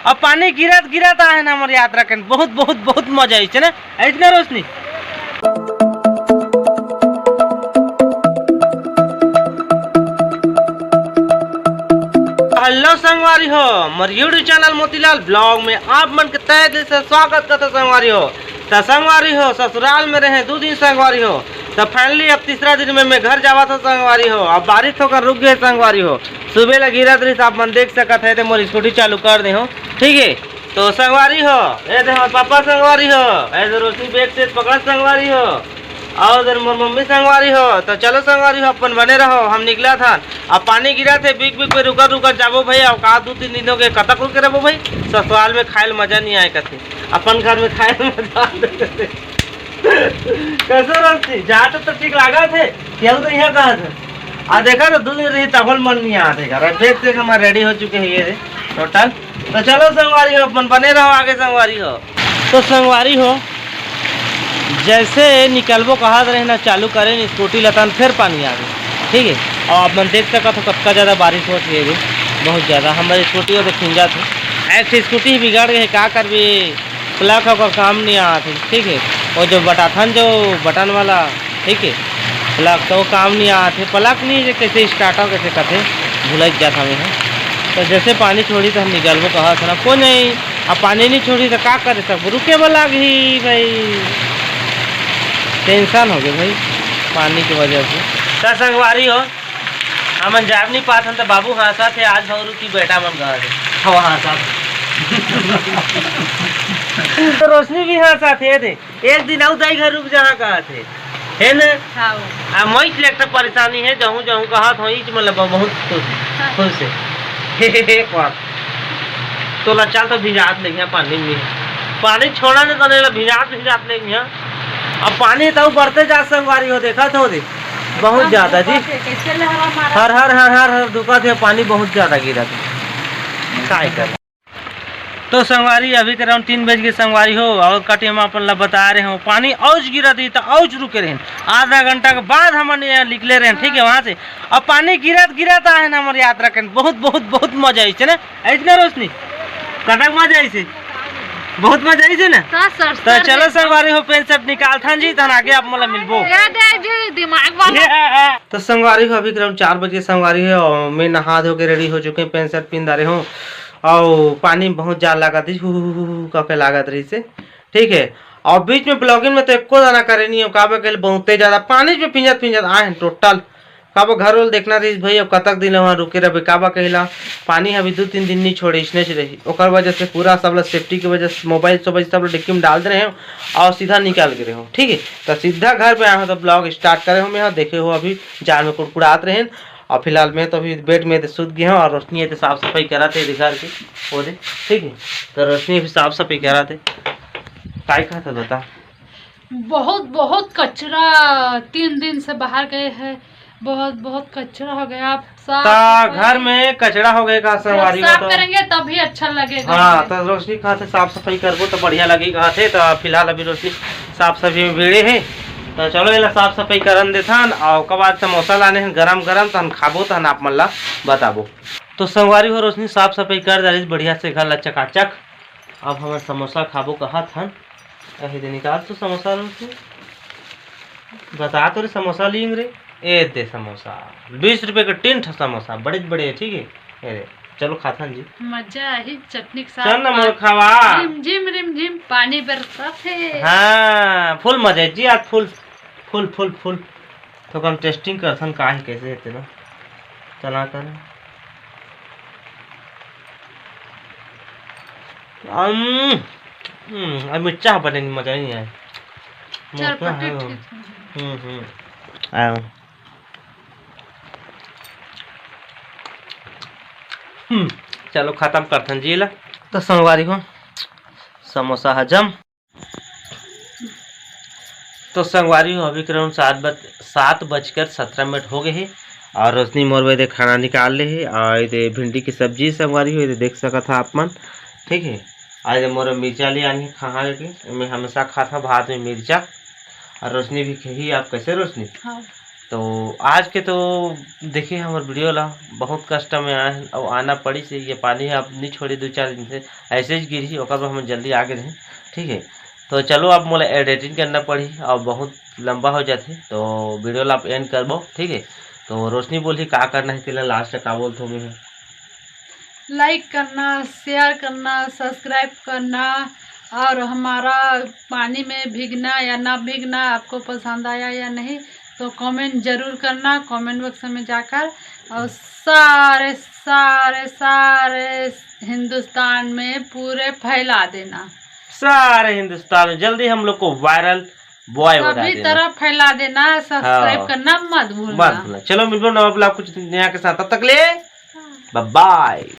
और पानी गिरत गिरत आए ना हमारे यात्रा के बहुत बहुत बहुत मजा आई ना ऐसा रोशनी। हेलो संगवारी हो, मोर यूट्यूब चैनल मोतीलाल ब्लॉग में आप मन के तहे दिल से स्वागत करते संगवारी हो। तो संगवारी हो ससुराल में रहे 2 दिन संगवारी हो, तो फाइनली अब तीसरा दिन में मैं घर जावा था संगवारी हो। अब बारिश होकर रुक गए संगवारी हो, सुबह लगी रहा रही आप मन देख सकते है। तो मोर स्कूटी चालू कर दे हो, ठीक है। तो संगवारी हो ए देखो पापा संगवारी हो, ऐसे रोशनी बैग से पकड़ संगवारी हो, और उधर मोर मम्मी संगवारी हो। तो चलो संगवारी हो अपन बने रहो, हम निकला था। अब पानी गिरा थे बीच बीच पे रुकर रुकर जाबो भाई। अब कहा 2-3 दिनों के कतक रुके रहो भाई, ससुराल में खाए मजा नहीं आए कथे, अपन घर में खाए मजा कैसे रही जहाँ तो ठीक लगा थे क्या तो यहाँ कहा था। देखा तो 2 दिन रही तब मन नहीं आते घर देख देख हमारे रेडी हो चुके हैं ये टोटल। तो चलो संगवारी हो अपन बने रहो आगे संगवारी हो। तो संगवारी हो जैसे निकलबो कहा रहे ना चालू करें स्कूटी लतान फिर पानी आ गई, ठीक है। और आप मन देख सका तो कतका ज़्यादा बारिश होती है बहुत ज़्यादा। हमारी स्कूटी हो तो खिंजा थे ऐसे स्कूटी बिगाड़ गए क्या कर भी प्लग होकर काम नहीं आ थी, ठीक है। और जो बटाथन जो बटन वाला ठीक है प्लग तो वो काम नहीं आ थे, प्लग नहीं कैसे स्टार्ट हो कैसे करते भूल जाता मैं। तो जैसे पानी छोड़ी तो हम निकलबो कहा था ना को नहीं, अब पानी नहीं छोड़ी तो क्या करे सब रुके वाला ही भाई, टेंशन हो गया भाई पानी की वजह से। तो संगवारी हो हम जा नहीं पाते तो बाबू हंसा थे आज भरू की बेटा मन गए थे हंसा तो रोशनी भी हंसा थे एक दिन आउ दाई घर रुक जहाँ कहा थे है ना। मैं लेकर परेशानी है जहूँ जहूँ कहा था मतलब बहुत खुश है एक बात तो चल तो भिजात लेंगे पानी में, पानी छोड़ा नहीं तो भिजात लेंगे। अब पानी तो बढ़ते जा संगवारी हो देखा था दे बहुत ज्यादा जी हर हर हर हर हर दुका थे पानी बहुत ज्यादा गिरा था काय कर। तो संगवारी अभी के अराउंड 3 बज के संगवारी हो और कटे हम अपन ला बता रहे हो पानी औज गिरा थी तो औज रुके रहे आधा घंटा के बाद हम निकले रहे, ठीक है वहाँ से। अब पानी गिरत गिरत आए ना हमारे यात्रा के बहुत बहुत बहुत मजा आई ना ऐसा रोशनी कटक मजा आई बहुत मजा आई ना। तो चलो संगवारी हो पेन शर्ट निकाल था जी तो आगे आप मतलब मिलबो तो संगवारी हो अभी अराउंड 4 बजे संगवारी है और मैं नहा धो के रेडी हो चुके हैं, पेन शर्ट पहन रहे हूँ और पानी में बहुत ज़्यादा लागत थी कके लागत रही से, ठीक है। और बीच में ब्लॉगिंग में तो एको दाना करे नहीं हो काबे के बहुत ज़्यादा पानी में फिंजत आए हैं टोटल काबो घर वाल देखना रही भाई। अब कतक दिन वहाँ रुके रहे काबा कहला पानी अभी 2-3 दिन नहीं छोड़े इसने से रही और वजह से पूरा सब लोग सेफ्टी की वजह से मोबाइल सब लोग डिक्की में डाल दे रहे हो और सीधा निकाल के रहे हो, ठीक है। तो सीधा घर पे आए हो तो ब्लॉग स्टार्ट करे हो मैं यहाँ देखे हो अभी जान में कुड़कुड़ाते रहे। और फिलहाल मैं तो अभी बेड में सूत गया हूँ और रोशनी है तो साफ सफाई करा थे घर के पौधे, ठीक है। तो रोशनी भी साफ सफाई करा थे काय कहा था बता बहुत बहुत कचरा 3 दिन से बाहर गए हैं, बहुत बहुत कचरा हो गया। आप साफ घर में कचरा हो गया संगवारी साफ करेंगे तभी अच्छा लगेगा। हाँ तो रोशनी कहा थे साफ सफाई करबो तो बढ़िया लगेगा थे। तो फिलहाल अभी रोशनी साफ सफाई में भिड़े है तो चलो ये साफ सफाई करन देथन और के बाद समोसा लाने हैं गरम गरम तो हम खाबो तो आप मन ला बताबो। तो संगवारी हो रोशनी साफ सफाई कर डाली बढ़िया से घर ला चकाचक। अब हमारे समोसा खाबो कहा था ऐसे निकाल तो समोसा बता तो रे समोसा लिंग रे ए दे समोसा 20 रुपए का 3 समोसा बड़े बड़े, ठीक है। अरे चलो खाथन जी मजा आई चटनी के साथ चल ना मोर खावा रिम झिम पानी बरसात है। हाँ फुल मजा जी आज फुल फुल फुल फुल तो हम टेस्टिंग करथन का है कैसे हेते ना चला कर अब मिर्चा बने मजा नहीं आए चलो खत्म करथन जी ला। तो संगवारी हो समोसा हजम। तो संगवारी हो अभी करीब 7:17 हो गए हैं और रोशनी मोर वे खाना निकाल ले है और ये भिंडी की सब्जी संगवारी हो देख सका था आप मन, ठीक है। आज मोर मिर्चा ले आनी खा के मैं हमेशा खाता भात में मिर्चा और रोशनी भी खी आप कैसे रोशनी हाँ। तो आज के तो देखिए हमारे वीडियो ला बहुत कष्ट में आए और आना पड़ी से ये पानी आप नहीं छोड़ी 2-4 दिन से ऐसे ही गिरी ओकर बाद हम जल्दी आ गए। ठीक है, तो चलो अब मोला एडिटिंग करना पड़ी और बहुत लंबा हो जाते तो वीडियो ला आप एंड करबो। ठीक है, तो रोशनी बोली का करना है तेला लास्ट का बोल तो मैं लाइक करना, शेयर करना, सब्सक्राइब करना और हमारा पानी में भीगना या ना भीगना आपको पसंद आया या नहीं तो कमेंट जरूर करना कमेंट बॉक्स में जाकर। और सारे सारे सारे हिंदुस्तान में पूरे फैला देना, सारे हिंदुस्तान में जल्दी हम लोग को वायरल बॉय बना सभी देना। तरफ फैला देना, सब्सक्राइब करना मत भूलना। चलो मिलबो नवा ब्लॉग कुछ नया के साथ, तब तक ले बाय बाय।